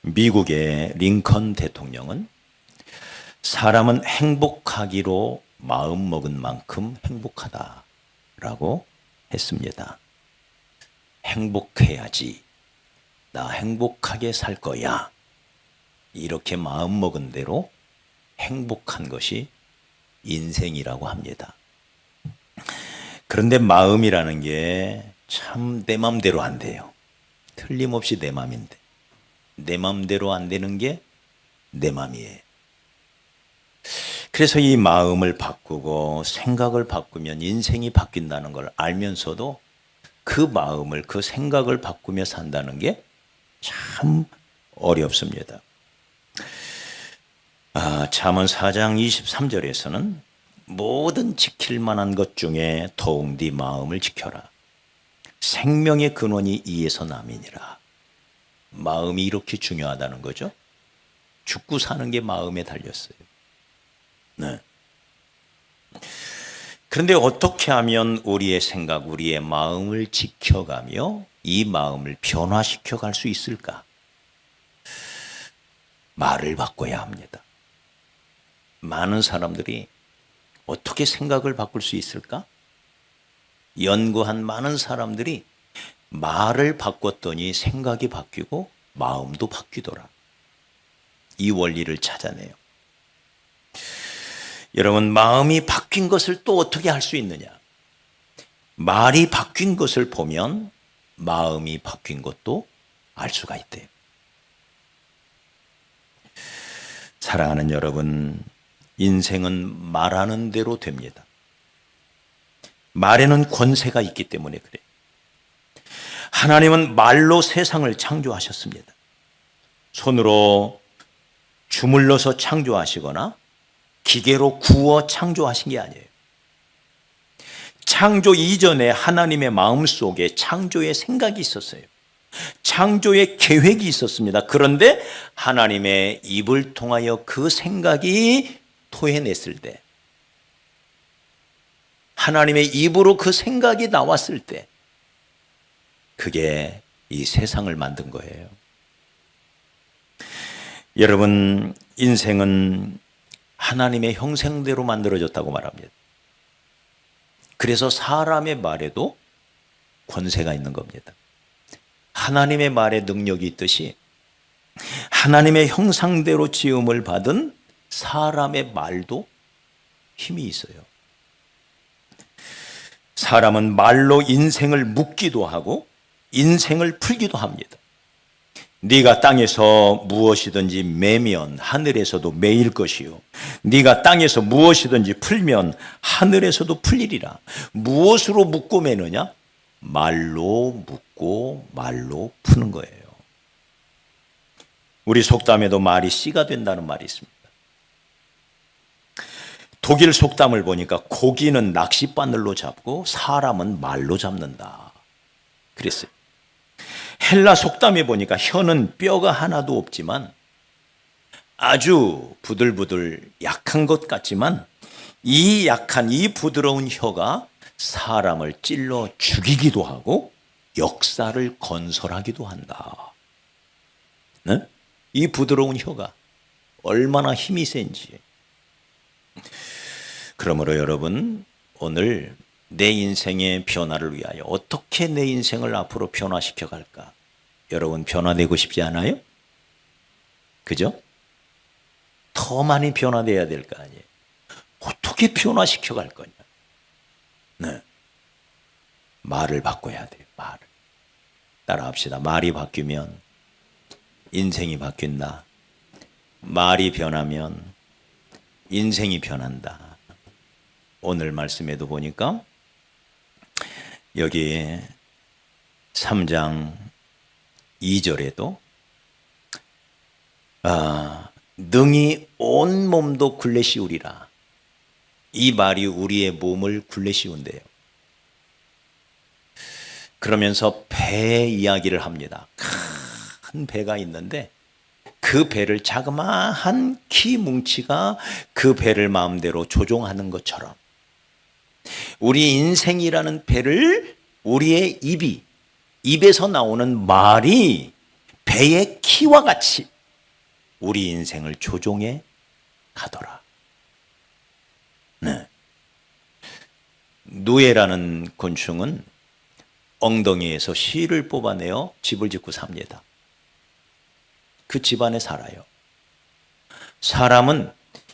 미국의 링컨 대통령은 사람은 행복하기로 마음먹은 만큼 행복하다라고 했습니다. 행복해야지. 나 행복하게 살 거야. 이렇게 마음먹은 대로 행복한 것이 인생이라고 합니다. 그런데 마음이라는 게 참 내 맘대로 안 돼요. 틀림없이 내 맘인데 내 맘대로 안 되는 게 내 맘이에요. 그래서 이 마음을 바꾸고 생각을 바꾸면 인생이 바뀐다는 걸 알면서도 그 마음을, 그 생각을 바꾸며 산다는 게 참 어렵습니다. 잠언 4장 23절에서는 모든 지킬 만한 것 중에 더욱 네 마음을 지켜라. 생명의 근원이 이에서 남이니라. 마음이 이렇게 중요하다는 거죠. 죽고 사는 게 마음에 달렸어요. 네. 그런데 어떻게 하면 우리의 생각, 우리의 마음을 지켜가며 이 마음을 변화시켜 갈 수 있을까? 말을 바꿔야 합니다. 많은 사람들이 어떻게 생각을 바꿀 수 있을까? 연구한 많은 사람들이 말을 바꿨더니 생각이 바뀌고 마음도 바뀌더라. 이 원리를 찾아내요. 여러분, 마음이 바뀐 것을 또 어떻게 할 수 있느냐? 말이 바뀐 것을 보면 마음이 바뀐 것도 알 수가 있대요. 사랑하는 여러분, 인생은 말하는 대로 됩니다. 말에는 권세가 있기 때문에 그래요. 하나님은 말로 세상을 창조하셨습니다. 손으로 주물러서 창조하시거나 기계로 구워 창조하신 게 아니에요. 창조 이전에 하나님의 마음속에 창조의 생각이 있었어요. 창조의 계획이 있었습니다. 그런데 하나님의 입을 통하여 그 생각이 토해냈을 때, 하나님의 입으로 그 생각이 나왔을 때, 그게 이 세상을 만든 거예요. 여러분, 인생은 하나님의 형상대로 만들어졌다고 말합니다. 그래서 사람의 말에도 권세가 있는 겁니다. 하나님의 말에 능력이 있듯이 하나님의 형상대로 지음을 받은 사람의 말도 힘이 있어요. 사람은 말로 인생을 묻기도 하고 인생을 풀기도 합니다. 네가 땅에서 무엇이든지 매면 하늘에서도 매일 것이요, 네가 땅에서 무엇이든지 풀면 하늘에서도 풀리리라. 무엇으로 묻고 매느냐? 말로 묻고 말로 푸는 거예요. 우리 속담에도 말이 씨가 된다는 말이 있습니다. 독일 속담을 보니까 고기는 낚싯바늘로 잡고 사람은 말로 잡는다 그랬어요. 헬라 속담에 보니까 혀는 뼈가 하나도 없지만 아주 부들부들 약한 것 같지만 이 약한 이 부드러운 혀가 사람을 찔러 죽이기도 하고 역사를 건설하기도 한다. 네? 이 부드러운 혀가 얼마나 힘이 센지. 그러므로 여러분, 오늘 내 인생의 변화를 위하여 어떻게 내 인생을 앞으로 변화시켜 갈까? 여러분, 변화되고 싶지 않아요? 그죠? 더 많이 변화돼야 될 거 아니에요. 어떻게 변화시켜 갈 거냐? 네. 말을 바꿔야 돼요. 말을. 따라합시다. 말이 바뀌면 인생이 바뀐다. 말이 변하면 인생이 변한다. 오늘 말씀에도 보니까 여기 3장 2절에도 능히 온 몸도 굴레씌우리라. 이 말이 우리의 몸을 굴레씌운대요. 그러면서 배 이야기를 합니다. 큰 배가 있는데 그 배를 자그마한 키 뭉치가 그 배를 마음대로 조종하는 것처럼 우리 인생이라는 배를 우리의 입에서 나오는 말이 배의 키와 같이 우리 인생을 조종해 가더라. 네. 누에라는 곤충은 엉덩이에서 실을 뽑아내어 집을 짓고 삽니다. 그 집안에 살아요. 사람은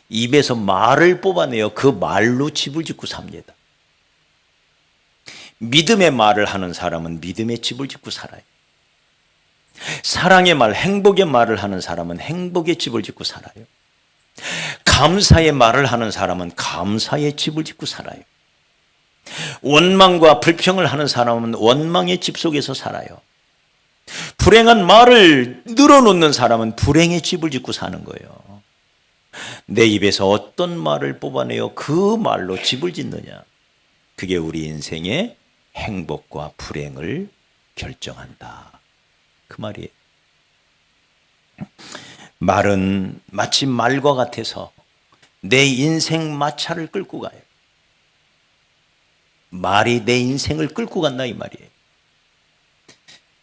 입에서 말을 뽑아내어 그 말로 집을 짓고 삽니다. 믿음의 말을 하는 사람은 믿음의 집을 짓고 살아요. 사랑의 말, 행복의 말을 하는 사람은 행복의 집을 짓고 살아요. 감사의 말을 하는 사람은 감사의 집을 짓고 살아요. 원망과 불평을 하는 사람은 원망의 집 속에서 살아요. 불행한 말을 늘어놓는 사람은 불행의 집을 짓고 사는 거예요. 내 입에서 어떤 말을 뽑아내어 그 말로 집을 짓느냐, 그게 우리 인생의 행복과 불행을 결정한다, 그 말이에요. 말은 마치 말과 같아서 내 인생 마차를 끌고 가요. 말이 내 인생을 끌고 간다, 이 말이에요.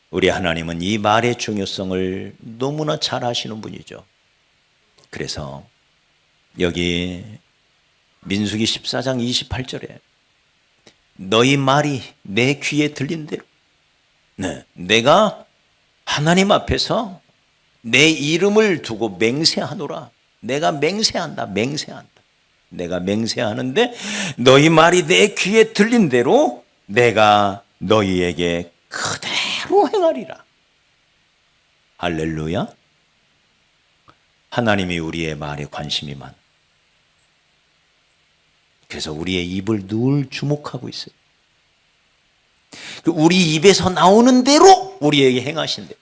우리 하나님은 이 말의 중요성을 너무나 잘 아시는 분이죠. 그래서 여기 민수기 14장 28절에 너희 말이 내 귀에 들린 대로, 네, 내가 하나님 앞에서 내 이름을 두고 맹세하노라. 내가 맹세한다, 맹세한다. 내가 맹세하는데 너희 말이 내 귀에 들린 대로 내가 너희에게 그대로 행하리라. 할렐루야. 하나님이 우리의 말에 관심이 많아. 그래서 우리의 입을 늘 주목하고 있어요. 우리 입에서 나오는 대로 우리에게 행하신대.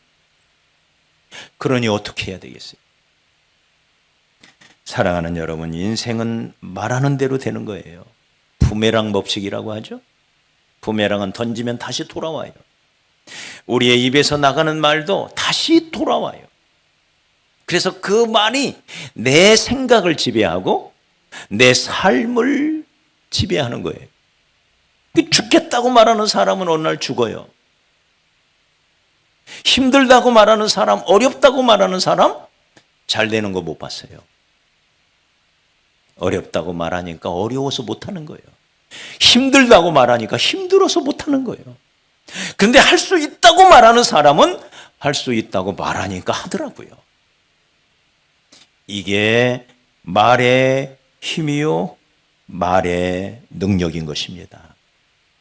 그러니 어떻게 해야 되겠어요? 사랑하는 여러분, 인생은 말하는 대로 되는 거예요. 부메랑 법칙이라고 하죠. 부메랑은 던지면 다시 돌아와요. 우리의 입에서 나가는 말도 다시 돌아와요. 그래서 그 말이 내 생각을 지배하고 내 삶을 지배하는 거예요. 죽겠다고 말하는 사람은 어느 날 죽어요. 힘들다고 말하는 사람, 어렵다고 말하는 사람, 잘 되는 거 못 봤어요. 어렵다고 말하니까 어려워서 못하는 거예요. 힘들다고 말하니까 힘들어서 못하는 거예요. 근데 할 수 있다고 말하는 사람은 할 수 있다고 말하니까 하더라고요. 이게 말의 힘이요, 말의 능력인 것입니다.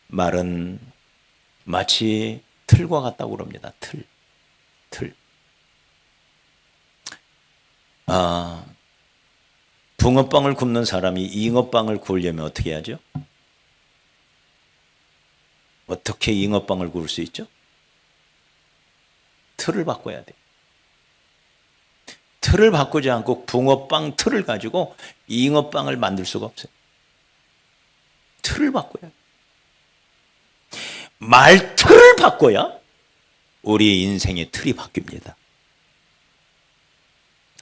말은 마치 틀과 같다고 그럽니다. 틀. 붕어빵을 굽는 사람이 잉어빵을 구우려면 어떻게 하죠? 어떻게 잉어빵을 구울 수 있죠? 틀을 바꿔야 돼요. 틀을 바꾸지 않고 붕어빵 틀을 가지고 잉어빵을 만들 수가 없어요. 틀을 바꿔야 돼요. 말 틀을 바꿔야 우리 인생의 틀이 바뀝니다.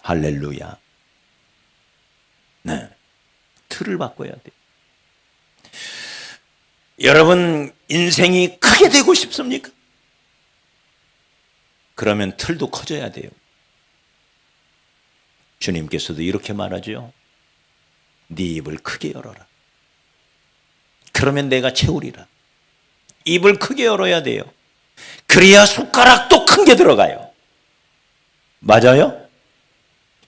할렐루야. 네, 틀을 바꿔야 돼요. 여러분, 인생이 크게 되고 싶습니까? 그러면 틀도 커져야 돼요. 주님께서도 이렇게 말하죠. 네 입을 크게 열어라. 그러면 내가 채우리라. 입을 크게 열어야 돼요. 그래야 숟가락도 큰 게 들어가요. 맞아요?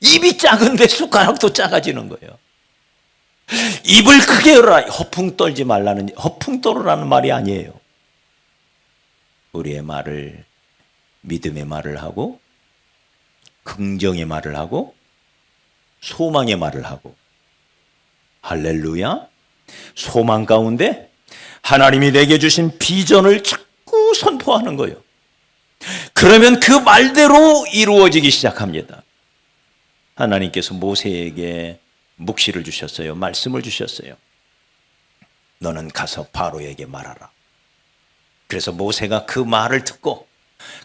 입이 작은데 숟가락도 작아지는 거예요. 입을 크게 열어라. 허풍 떨지 말라는, 허풍 떨으라는 말이 아니에요. 우리의 말을, 믿음의 말을 하고, 긍정의 말을 하고, 소망의 말을 하고. 할렐루야. 소망 가운데 하나님이 내게 주신 비전을 자꾸 선포하는 거예요. 그러면 그 말대로 이루어지기 시작합니다. 하나님께서 모세에게 묵시를 주셨어요. 말씀을 주셨어요. 너는 가서 바로에게 말하라. 그래서 모세가 그 말을 듣고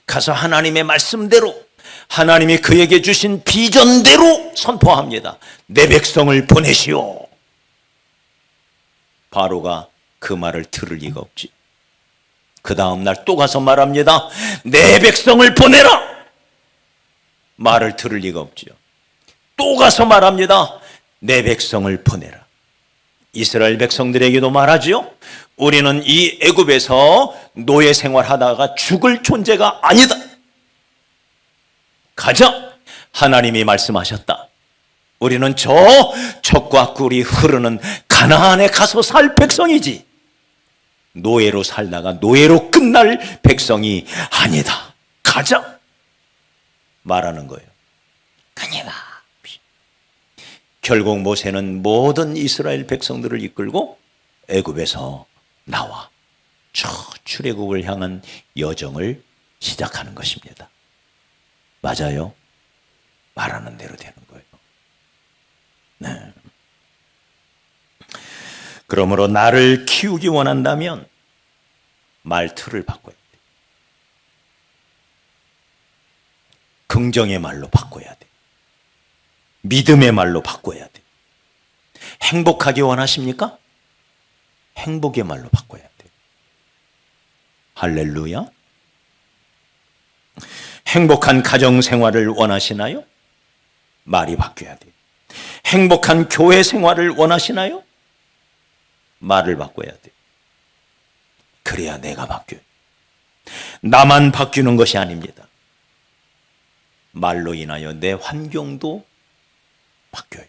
가서 하나님의 말씀대로, 하나님이 그에게 주신 비전대로 선포합니다. 내 백성을 보내시오. 바로가 그 말을 들을 리가 없지. 그 다음 날 또 가서 말합니다. 내 백성을 보내라. 말을 들을 리가 없지요. 또 가서 말합니다. 내 백성을 보내라. 이스라엘 백성들에게도 말하지요. 우리는 이 애굽에서 노예 생활하다가 죽을 존재가 아니다. 가자. 하나님이 말씀하셨다. 우리는 저 젖과 꿀이 흐르는 가나안에 가서 살 백성이지, 노예로 살다가 노예로 끝날 백성이 아니다. 가자. 말하는 거예요. 그녀가 결국 모세는 모든 이스라엘 백성들을 이끌고 애굽에서 나와 저 출애굽을 향한 여정을 시작하는 것입니다. 맞아요. 말하는 대로 되는 거예요. 네. 그러므로 나를 키우기 원한다면 말투를 바꿔야 돼. 긍정의 말로 바꿔야 돼. 믿음의 말로 바꿔야 돼. 행복하기 원하십니까? 행복의 말로 바꿔야 돼. 할렐루야. 행복한 가정 생활을 원하시나요? 말이 바뀌어야 돼. 행복한 교회 생활을 원하시나요? 말을 바꿔야 돼. 그래야 내가 바뀌어요. 나만 바뀌는 것이 아닙니다. 말로 인하여 내 환경도 바뀌어요.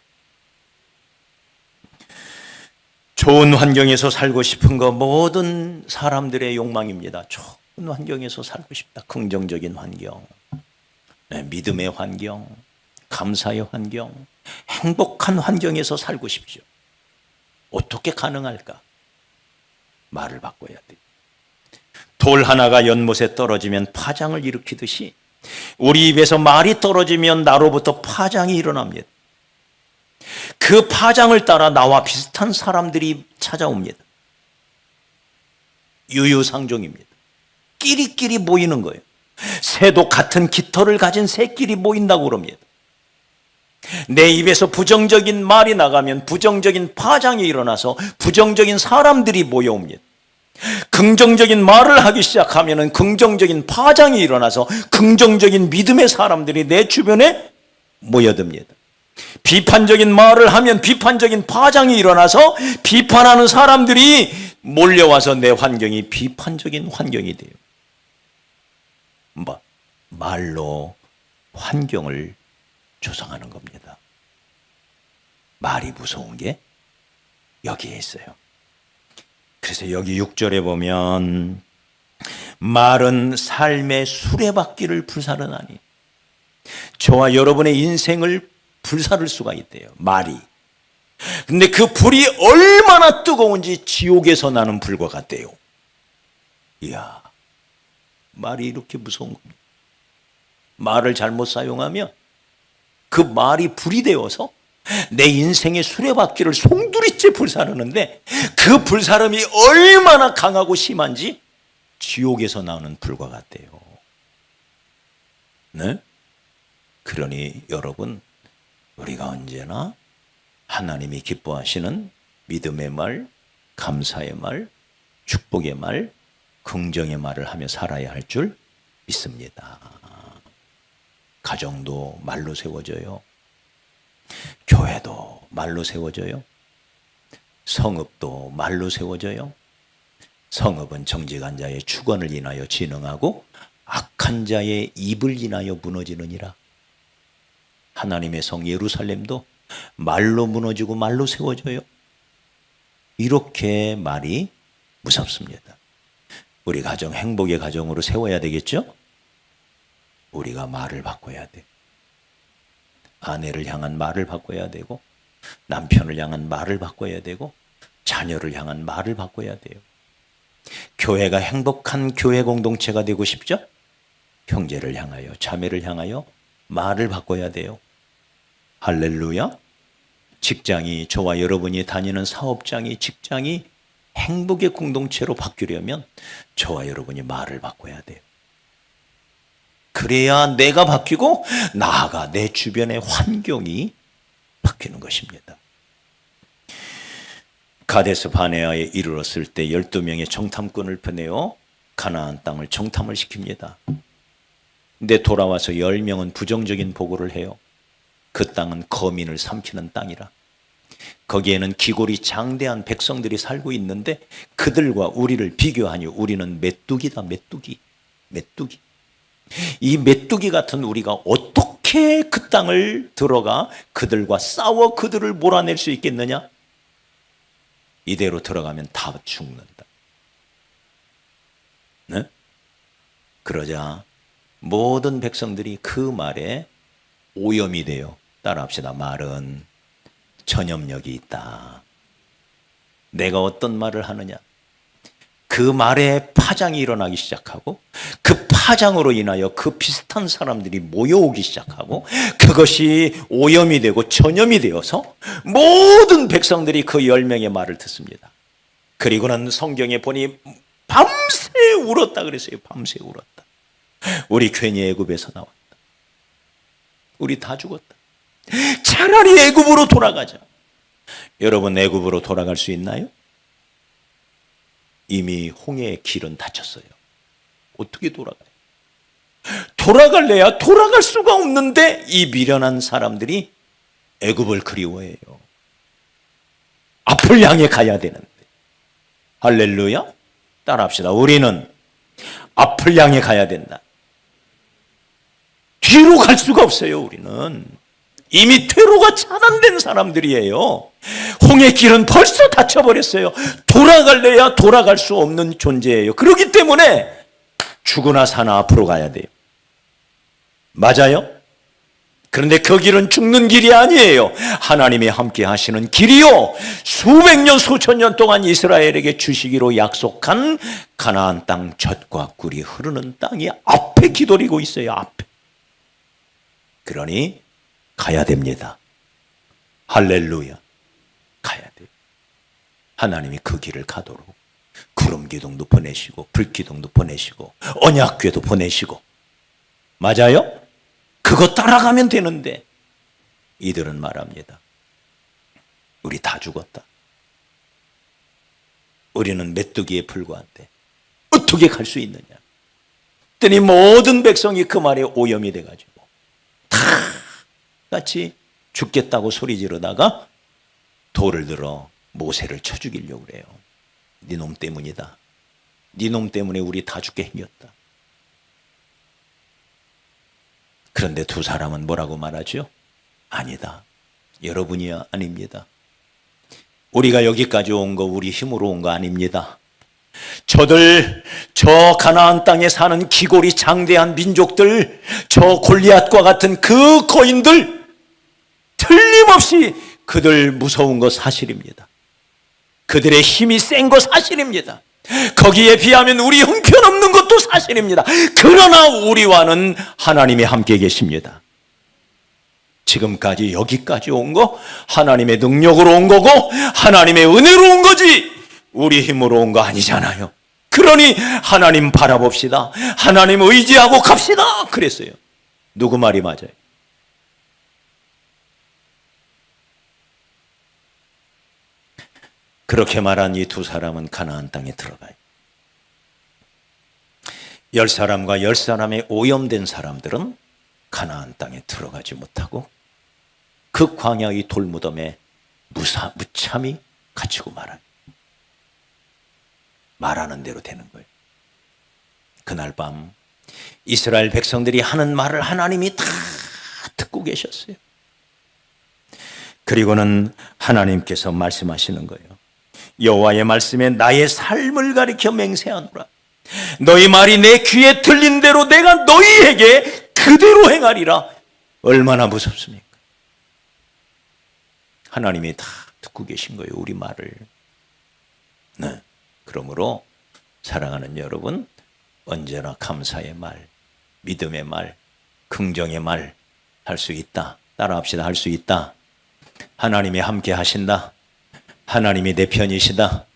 좋은 환경에서 살고 싶은 거 모든 사람들의 욕망입니다. 좋은 환경에서 살고 싶다. 긍정적인 환경, 믿음의 환경, 감사의 환경, 행복한 환경에서 살고 싶죠. 어떻게 가능할까? 말을 바꿔야 돼. 돌 하나가 연못에 떨어지면 파장을 일으키듯이 우리 입에서 말이 떨어지면 나로부터 파장이 일어납니다. 그 파장을 따라 나와 비슷한 사람들이 찾아옵니다. 유유상종입니다. 끼리끼리 모이는 거예요. 새도 같은 깃털을 가진 새끼리 모인다고 그럽니다. 내 입에서 부정적인 말이 나가면 부정적인 파장이 일어나서 부정적인 사람들이 모여옵니다. 긍정적인 말을 하기 시작하면 긍정적인 파장이 일어나서 긍정적인 믿음의 사람들이 내 주변에 모여듭니다. 비판적인 말을 하면 비판적인 파장이 일어나서 비판하는 사람들이 몰려와서 내 환경이 비판적인 환경이 돼요. 말로 환경을 조성하는 겁니다. 말이 무서운 게 여기에 있어요. 그래서 여기 6절에 보면 말은 삶의 수레바퀴를 불사르나니, 저와 여러분의 인생을 불사를 수가 있대요. 말이. 근데 그 불이 얼마나 뜨거운지 지옥에서 나는 불과 같대요. 이야, 말이 이렇게 무서운 겁니다. 말을 잘못 사용하면 그 말이 불이 되어서 내 인생의 수레바퀴를 송두리째 불사르는데 그 불사름이 얼마나 강하고 심한지 지옥에서 나오는 불과 같대요. 네? 그러니 여러분, 우리가 언제나 하나님이 기뻐하시는 믿음의 말, 감사의 말, 축복의 말, 긍정의 말을 하며 살아야 할 줄 믿습니다. 가정도 말로 세워져요. 교회도 말로 세워져요. 성읍도 말로 세워져요. 성읍은 정직한 자의 축원을 인하여 진흥하고 악한 자의 입을 인하여 무너지느니라. 하나님의 성 예루살렘도 말로 무너지고 말로 세워져요. 이렇게 말이 무섭습니다. 우리 가정 행복의 가정으로 세워야 되겠죠? 우리가 말을 바꿔야 돼. 아내를 향한 말을 바꿔야 되고, 남편을 향한 말을 바꿔야 되고, 자녀를 향한 말을 바꿔야 돼요. 교회가 행복한 교회 공동체가 되고 싶죠? 형제를 향하여, 자매를 향하여 말을 바꿔야 돼요. 할렐루야. 직장이, 저와 여러분이 다니는 사업장이, 직장이 행복의 공동체로 바뀌려면 저와 여러분이 말을 바꿔야 돼요. 그래야 내가 바뀌고 나아가 내 주변의 환경이 바뀌는 것입니다. 가데스 바네아에 이르렀을 때 12명의 정탐꾼을 보내어 가나안 땅을 정탐을 시킵니다. 근데 돌아와서 10명은 부정적인 보고를 해요. 그 땅은 거민을 삼키는 땅이라. 거기에는 기골이 장대한 백성들이 살고 있는데 그들과 우리를 비교하니 우리는 메뚜기다. 메뚜기. 이 메뚜기 같은 우리가 어떻게 그 땅을 들어가 그들과 싸워 그들을 몰아낼 수 있겠느냐? 이대로 들어가면 다 죽는다. 네? 그러자 모든 백성들이 그 말에 오염이 돼요. 따라합시다. 말은 전염력이 있다. 내가 어떤 말을 하느냐? 그 말에 파장이 일어나기 시작하고 그 파장으로 인하여 그 비슷한 사람들이 모여오기 시작하고 그것이 오염이 되고 전염이 되어서 모든 백성들이 그 10명의 말을 듣습니다. 그리고는 성경에 보니 밤새 울었다 그랬어요. 밤새 울었다. 우리 괜히 애굽에서 나왔다. 우리 다 죽었다. 차라리 애굽으로 돌아가자. 여러분, 애굽으로 돌아갈 수 있나요? 이미 홍해의 길은 닫혔어요. 어떻게 돌아가요? 돌아갈래야 돌아갈 수가 없는데 이 미련한 사람들이 애굽을 그리워해요. 앞을 향해 가야 되는데. 할렐루야. 따라합시다. 우리는 앞을 향해 가야 된다. 뒤로 갈 수가 없어요. 우리는 이미 퇴로가 차단된 사람들이에요. 홍해 길은 벌써 닫혀버렸어요. 돌아갈래야 돌아갈 수 없는 존재예요. 그렇기 때문에 죽으나 사나 앞으로 가야 돼요. 맞아요? 그런데 그 길은 죽는 길이 아니에요. 하나님이 함께 하시는 길이요, 수백 년 수천 년 동안 이스라엘에게 주시기로 약속한 가나안 땅 젖과 꿀이 흐르는 땅이 앞에 기다리고 있어요. 앞에. 그러니 가야 됩니다. 할렐루야. 가야 돼요. 하나님이 그 길을 가도록 구름 기둥도 보내시고 불 기둥도 보내시고 언약궤도 보내시고. 맞아요? 그거 따라가면 되는데 이들은 말합니다. 우리 다 죽었다. 우리는 메뚜기에 불과한데 어떻게 갈 수 있느냐. 그랬더니 모든 백성이 그 말에 오염이 돼가지고 다 같이 죽겠다고 소리 지르다가 돌을 들어 모세를 쳐 죽이려고 그래요. 네 놈 때문이다. 네 놈 때문에 우리 다 죽게 생겼다. 그런데 두 사람은 뭐라고 말하죠? 아니다. 여러분이야. 아닙니다. 우리가 여기까지 온 거 우리 힘으로 온 거 아닙니다. 저들, 저 가나안 땅에 사는 기골이 장대한 민족들, 저 골리앗과 같은 그 거인들, 틀림없이 그들 무서운 거 사실입니다. 그들의 힘이 센 거 사실입니다. 거기에 비하면 우리 형편없는 것도 사실입니다. 그러나 우리와는 하나님이 함께 계십니다. 지금까지 여기까지 온 거 하나님의 능력으로 온 거고 하나님의 은혜로 온 거지 우리 힘으로 온 거 아니잖아요. 그러니 하나님 바라봅시다. 하나님 의지하고 갑시다. 그랬어요. 누구 말이 맞아요? 그렇게 말한 이 두 사람은 가나안 땅에 들어가요. 10사람과 10사람의 오염된 사람들은 가나안 땅에 들어가지 못하고 그 광야의 돌무덤에 무참히 갇히고 말아요. 말하는 대로 되는 거예요. 그날 밤 이스라엘 백성들이 하는 말을 하나님이 다 듣고 계셨어요. 그리고는 하나님께서 말씀하시는 거예요. 여호와의 말씀에 나의 삶을 가리켜 맹세하노라. 너희 말이 내 귀에 들린 대로 내가 너희에게 그대로 행하리라. 얼마나 무섭습니까? 하나님이 다 듣고 계신 거예요. 우리 말을. 네. 그러므로 사랑하는 여러분, 언제나 감사의 말, 믿음의 말, 긍정의 말 할 수 있다. 따라합시다. 할 수 있다. 하나님이 함께 하신다. 하나님이 내 편이시다.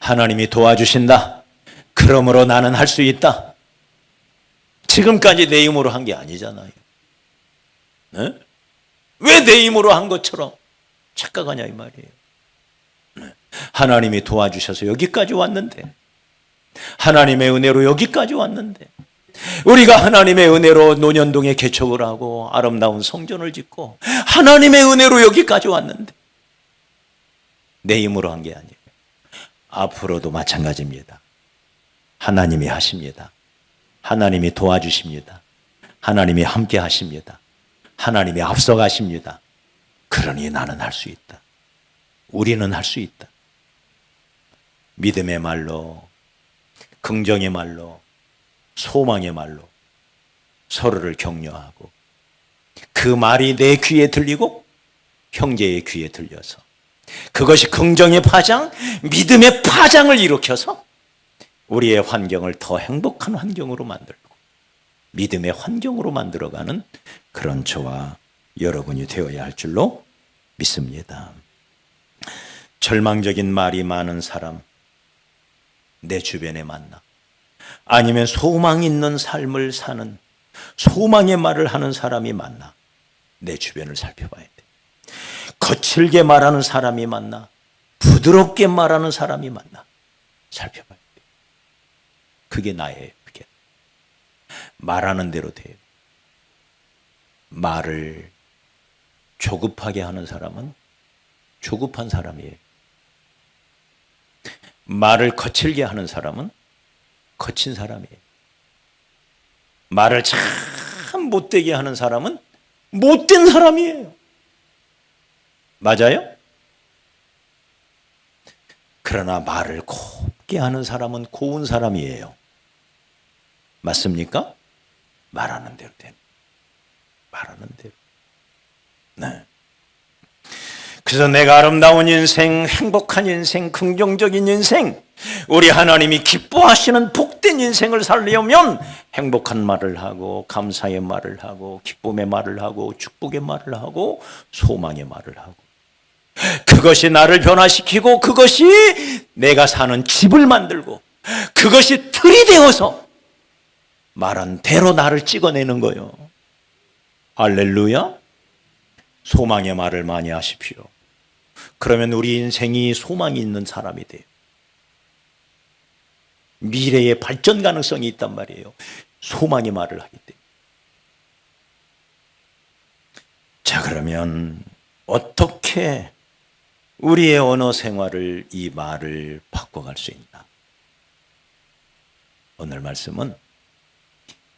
하나님이 도와주신다. 그러므로 나는 할 수 있다. 지금까지 내 힘으로 한 게 아니잖아요. 네? 왜 내 힘으로 한 것처럼 착각하냐 이 말이에요. 네. 하나님이 도와주셔서 여기까지 왔는데, 하나님의 은혜로 여기까지 왔는데, 우리가 하나님의 은혜로 논현동에 개척을 하고 아름다운 성전을 짓고 하나님의 은혜로 여기까지 왔는데 내 힘으로 한 게 아니에요. 앞으로도 마찬가지입니다. 하나님이 하십니다. 하나님이 도와주십니다. 하나님이 함께 하십니다. 하나님이 앞서가십니다. 그러니 나는 할 수 있다. 우리는 할 수 있다. 믿음의 말로, 긍정의 말로, 소망의 말로 서로를 격려하고 그 말이 내 귀에 들리고 형제의 귀에 들려서 그것이 긍정의 파장, 믿음의 파장을 일으켜서 우리의 환경을 더 행복한 환경으로 만들고 믿음의 환경으로 만들어가는 그런 저와 여러분이 되어야 할 줄로 믿습니다. 절망적인 말이 많은 사람 내 주변에 만나 아니면 소망 있는 삶을 사는 소망의 말을 하는 사람이 만나 내 주변을 살펴봐야 돼. 거칠게 말하는 사람이 만나 부드럽게 말하는 사람이 만나 살펴봐야 돼. 그게 나예요. 그게 말하는 대로 돼요. 말을 조급하게 하는 사람은 조급한 사람이에요. 말을 거칠게 하는 사람은 거친 사람이에요. 말을 참 못되게 하는 사람은 못된 사람이에요. 맞아요? 그러나 말을 곱게 하는 사람은 고운 사람이에요. 맞습니까? 말하는 대로 되는. 말하는 대로. 네. 그래서 내가 아름다운 인생, 행복한 인생, 긍정적인 인생, 우리 하나님이 기뻐하시는 복된 인생을 살려면 행복한 말을 하고 감사의 말을 하고 기쁨의 말을 하고 축복의 말을 하고 소망의 말을 하고 그것이 나를 변화시키고 그것이 내가 사는 집을 만들고 그것이 틀이 되어서 말한 대로 나를 찍어내는 거예요. 할렐루야. 소망의 말을 많이 하십시오. 그러면 우리 인생이 소망이 있는 사람이 돼요. 미래의 발전 가능성이 있단 말이에요. 소망의 말을 하기 때문에. 자, 그러면 어떻게 우리의 언어 생활을 이 말을 바꿔갈 수 있나? 오늘 말씀은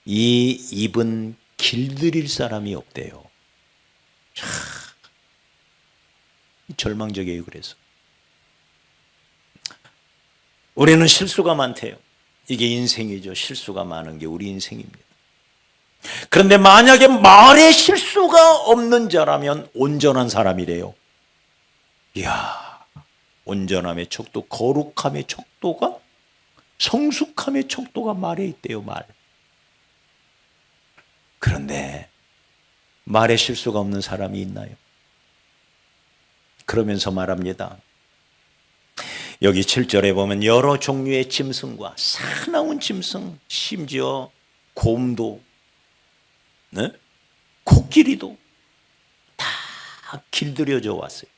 이 입은 길들일 사람이 없대요. 참 절망적이에요. 그래서 우리는 실수가 많대요. 이게 인생이죠. 실수가 많은 게 우리 인생입니다. 그런데 만약에 말에 실수가 없는 자라면 온전한 사람이래요. 이야, 온전함의 척도, 거룩함의 척도가, 성숙함의 척도가 말에 있대요. 말. 그런데 말에 실수가 없는 사람이 있나요? 그러면서 말합니다. 여기 7절에 보면 여러 종류의 짐승과 사나운 짐승, 심지어 곰도, 네? 코끼리도 다 길들여져 왔어요.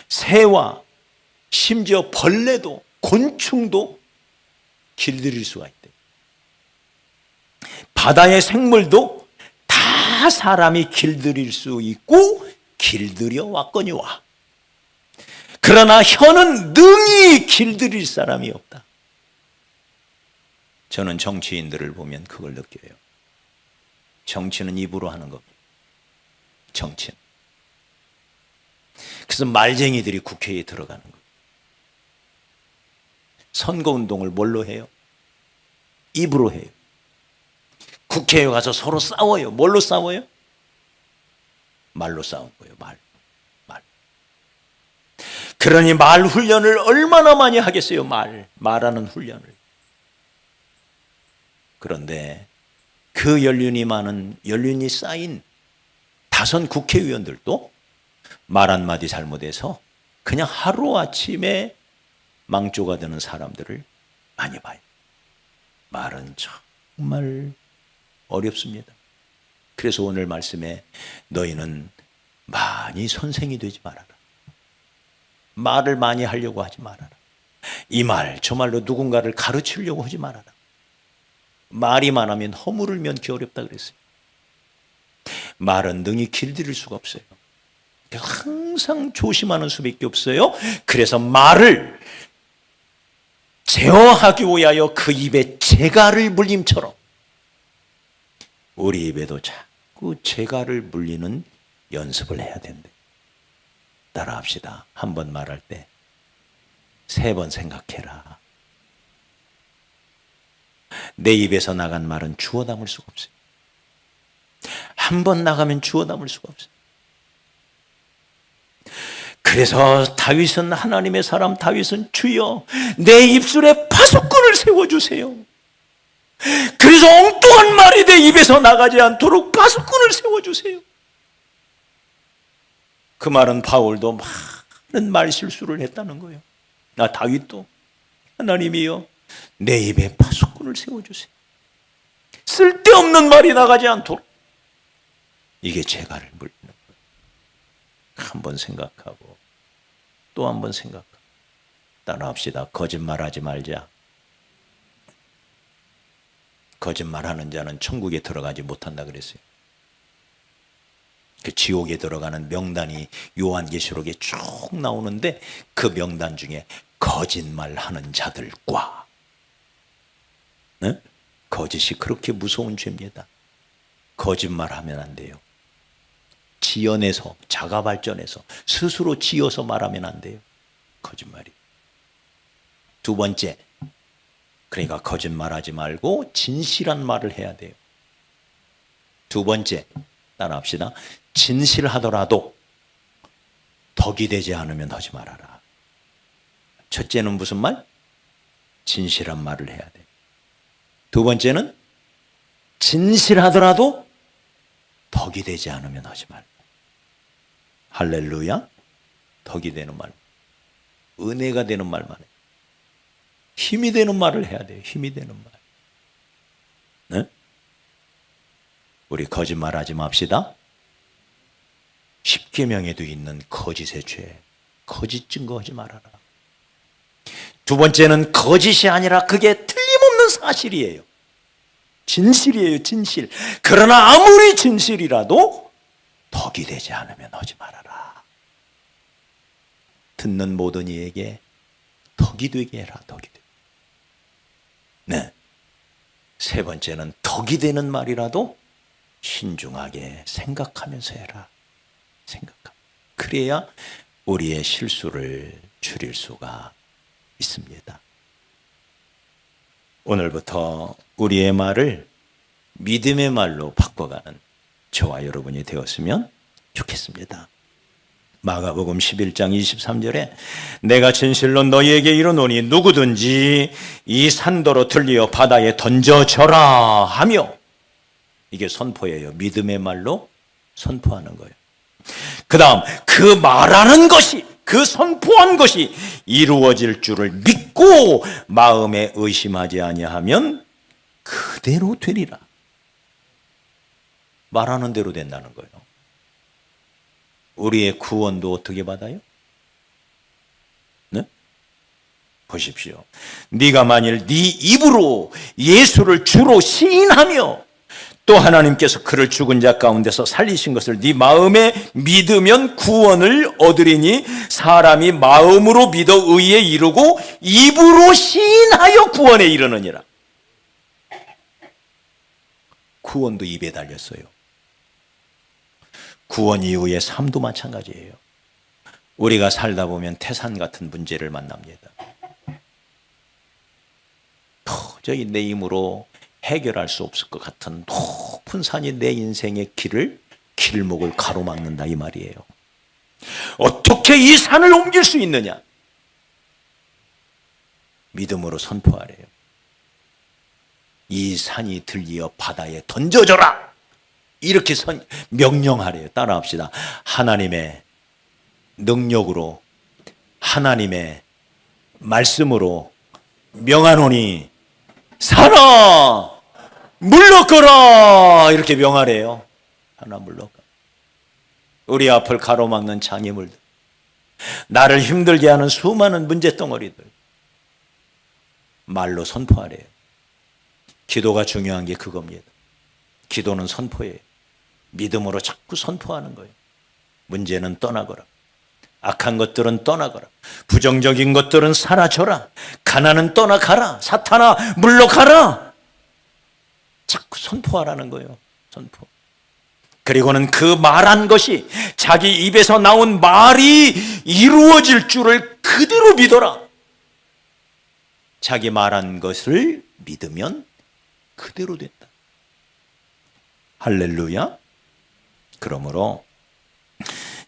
새와 심지어 벌레도 곤충도 길들일 수가 있대요. 바다의 생물도 다 사람이 길들일 수 있고 길들여 왔거니와 그러나 혀는 능히 길들일 사람이 없다. 저는 정치인들을 보면 그걸 느껴요. 정치는 입으로 하는 겁니다. 정치는. 그래서 말쟁이들이 국회에 들어가는 거예요. 선거운동을 뭘로 해요? 입으로 해요. 국회에 가서 서로 싸워요. 뭘로 싸워요? 말로 싸운 거예요. 말. 그러니 말 훈련을 얼마나 많이 하겠어요. 말하는 훈련을. 그런데 그 연륜이 쌓인 다선 국회의원들도 말 한마디 잘못해서 그냥 하루아침에 망조가 되는 사람들을 많이 봐요. 말은 정말 어렵습니다. 그래서 오늘 말씀에 너희는 많이 선생이 되지 말아라. 말을 많이 하려고 하지 말아라. 이 말, 저 말로 누군가를 가르치려고 하지 말아라. 말이 많으면 허물을 면기 어렵다 그랬어요. 말은 능히 길들일 수가 없어요. 항상 조심하는 수밖에 없어요. 그래서 말을 제어하기 위하여 그 입에 재갈을 물림처럼 우리 입에도 자꾸 재갈을 물리는 연습을 해야 된대. 따라합시다. 한 번 말할 때 3번 생각해라. 내 입에서 나간 말은 주워 담을 수가 없어요. 한 번 나가면 주워 담을 수가 없어요. 그래서 다윗은, 하나님의 사람 다윗은, 주여 내 입술에 파수꾼을 세워주세요. 그래서 엉뚱한 말이 내 입에서 나가지 않도록 파수꾼을 세워주세요. 그 말은 바울도 많은 말 실수를 했다는 거예요. 다윗도, 하나님이여 내 입에 파수꾼을 세워주세요. 쓸데없는 말이 나가지 않도록. 이게 재갈을 물리는 거예요. 한번 생각하고 또 한 번 생각하고. 따라합시다. 거짓말하지 말자. 거짓말하는 자는 천국에 들어가지 못한다 그랬어요. 그 지옥에 들어가는 명단이 요한계시록에 쭉 나오는데 그 명단 중에 거짓말하는 자들과, 네? 거짓이 그렇게 무서운 죄입니다. 거짓말하면 안 돼요. 지어내서, 자가발전해서 스스로 지어서 말하면 안 돼요. 거짓말이. 2번째, 그러니까 거짓말하지 말고 진실한 말을 해야 돼요. 2번째, 따라합시다. 진실하더라도 덕이 되지 않으면 하지 말아라. 첫째는 무슨 말? 진실한 말을 해야 돼. 2번째는 진실하더라도 덕이 되지 않으면 하지 말라. 할렐루야. 덕이 되는 말, 은혜가 되는 말만 해. 힘이 되는 말을 해야 돼요. 힘이 되는 말. 네? 우리 거짓말하지 맙시다. 십계명에도 있는 거짓의 죄, 거짓 증거하지 말아라. 2번째는 거짓이 아니라 그게 틀림없는 사실이에요. 진실이에요. 진실. 그러나 아무리 진실이라도 덕이 되지 않으면 하지 말아라. 듣는 모든 이에게 덕이 되게 해라. 덕이 되게. 네. 3번째는 덕이 되는 말이라도 신중하게 생각하면서 해라. 생각하면. 그래야 우리의 실수를 줄일 수가 있습니다. 오늘부터 우리의 말을 믿음의 말로 바꿔가는 저와 여러분이 되었으면 좋겠습니다. 마가복음 11장 23절에 내가 진실로 너희에게 이르노니 누구든지 이 산더러 들리어 바다에 던져져라 하며, 이게 선포예요. 믿음의 말로 선포하는 거예요. 그 다음 그 말하는 것이, 그 선포한 것이 이루어질 줄을 믿고 마음에 의심하지 아니하면 그대로 되리라. 말하는 대로 된다는 거예요. 우리의 구원도 어떻게 받아요? 네? 보십시오. 네가 만일 네 입으로 예수를 주로 시인하며 또 하나님께서 그를 죽은 자 가운데서 살리신 것을 네 마음에 믿으면 구원을 얻으리니 사람이 마음으로 믿어 의에 이르고 입으로 시인하여 구원에 이르느니라. 구원도 입에 달렸어요. 구원 이후의 삶도 마찬가지예요. 우리가 살다 보면 태산 같은 문제를 만납니다. 도저히 내 힘으로 해결할 수 없을 것 같은 높은 산이 내 인생의 길목을 가로막는다 이 말이에요. 어떻게 이 산을 옮길 수 있느냐? 믿음으로 선포하래요. 이 산이 들리어 바다에 던져져라. 이렇게 명령하래요. 따라합시다. 하나님의 능력으로, 하나님의 말씀으로 명하노니 산아 물러거라. 이렇게 명하래요. 하나 물러가. 우리 앞을 가로막는 장애물들, 나를 힘들게 하는 수많은 문제덩어리들 말로 선포하래요. 기도가 중요한 게 그겁니다. 기도는 선포예요. 믿음으로 자꾸 선포하는 거예요. 문제는 떠나거라. 악한 것들은 떠나거라. 부정적인 것들은 사라져라. 가난은 떠나가라. 사탄아 물러가라. 자꾸 선포하라는 거예요. 선포. 그리고는 그 말한 것이 자기 입에서 나온 말이 이루어질 줄을 그대로 믿어라. 자기 말한 것을 믿으면 그대로 된다. 할렐루야. 그러므로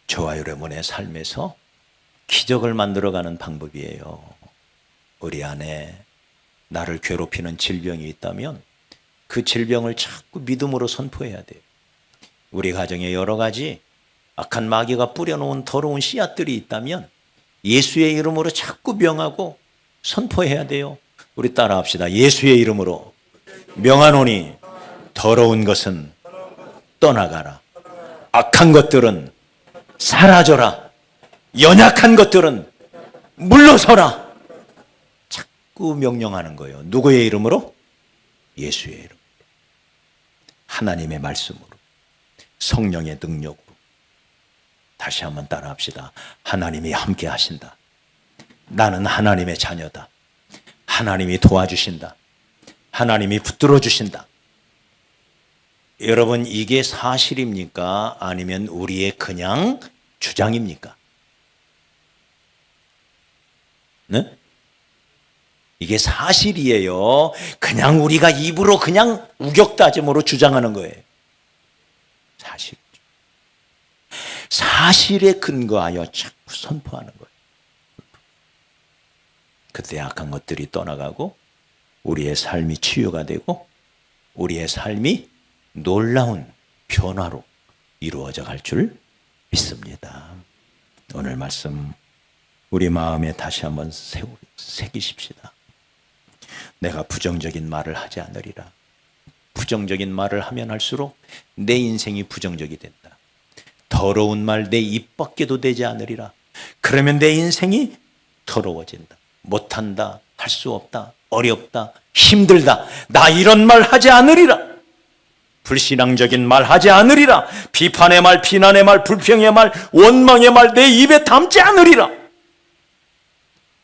저와 여러분의 삶에서 기적을 만들어가는 방법이에요. 우리 안에 나를 괴롭히는 질병이 있다면 그 질병을 자꾸 믿음으로 선포해야 돼요. 우리 가정에 여러 가지 악한 마귀가 뿌려놓은 더러운 씨앗들이 있다면 예수의 이름으로 자꾸 명하고 선포해야 돼요. 우리 따라합시다. 예수의 이름으로 명하노니 더러운 것은 떠나가라. 악한 것들은 사라져라. 연약한 것들은 물러서라. 자꾸 명령하는 거예요. 누구의 이름으로? 예수의 이름으로. 하나님의 말씀으로. 성령의 능력으로. 다시 한번 따라합시다. 하나님이 함께 하신다. 나는 하나님의 자녀다. 하나님이 도와주신다. 하나님이 붙들어 주신다. 여러분, 이게 사실입니까? 아니면 우리의 그냥 주장입니까? 네? 이게 사실이에요. 그냥 우리가 입으로 그냥 우격다짐으로 주장하는 거예요. 사실. 사실에 근거하여 자꾸 선포하는 거예요. 그때 악한 것들이 떠나가고 우리의 삶이 치유가 되고 우리의 삶이 놀라운 변화로 이루어져 갈 줄 믿습니다. 오늘 말씀 우리 마음에 다시 한번 새기십시다. 내가 부정적인 말을 하지 않으리라. 부정적인 말을 하면 할수록 내 인생이 부정적이 된다. 더러운 말 내 입 밖에도 되지 않으리라. 그러면 내 인생이 더러워진다. 못한다, 할 수 없다, 어렵다, 힘들다. 나 이런 말 하지 않으리라. 불신앙적인 말 하지 않으리라. 비판의 말, 비난의 말, 불평의 말, 원망의 말 내 입에 담지 않으리라.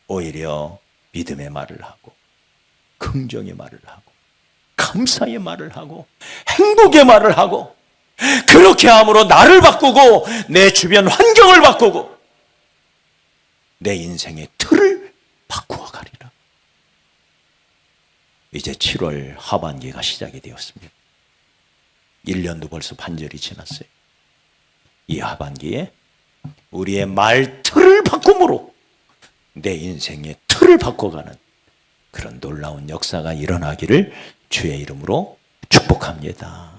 오히려 믿음의 말을 하고 긍정의 말을 하고 감사의 말을 하고 행복의 말을 하고 그렇게 함으로 나를 바꾸고 내 주변 환경을 바꾸고 내 인생의 틀을 바꾸어 가리라. 이제 7월 하반기가 시작이 되었습니다. 1년도 벌써 반절이 지났어요. 이 하반기에 우리의 말 틀을 바꿈으로 내 인생의 틀을 바꿔가는 그런 놀라운 역사가 일어나기를 주의 이름으로 축복합니다.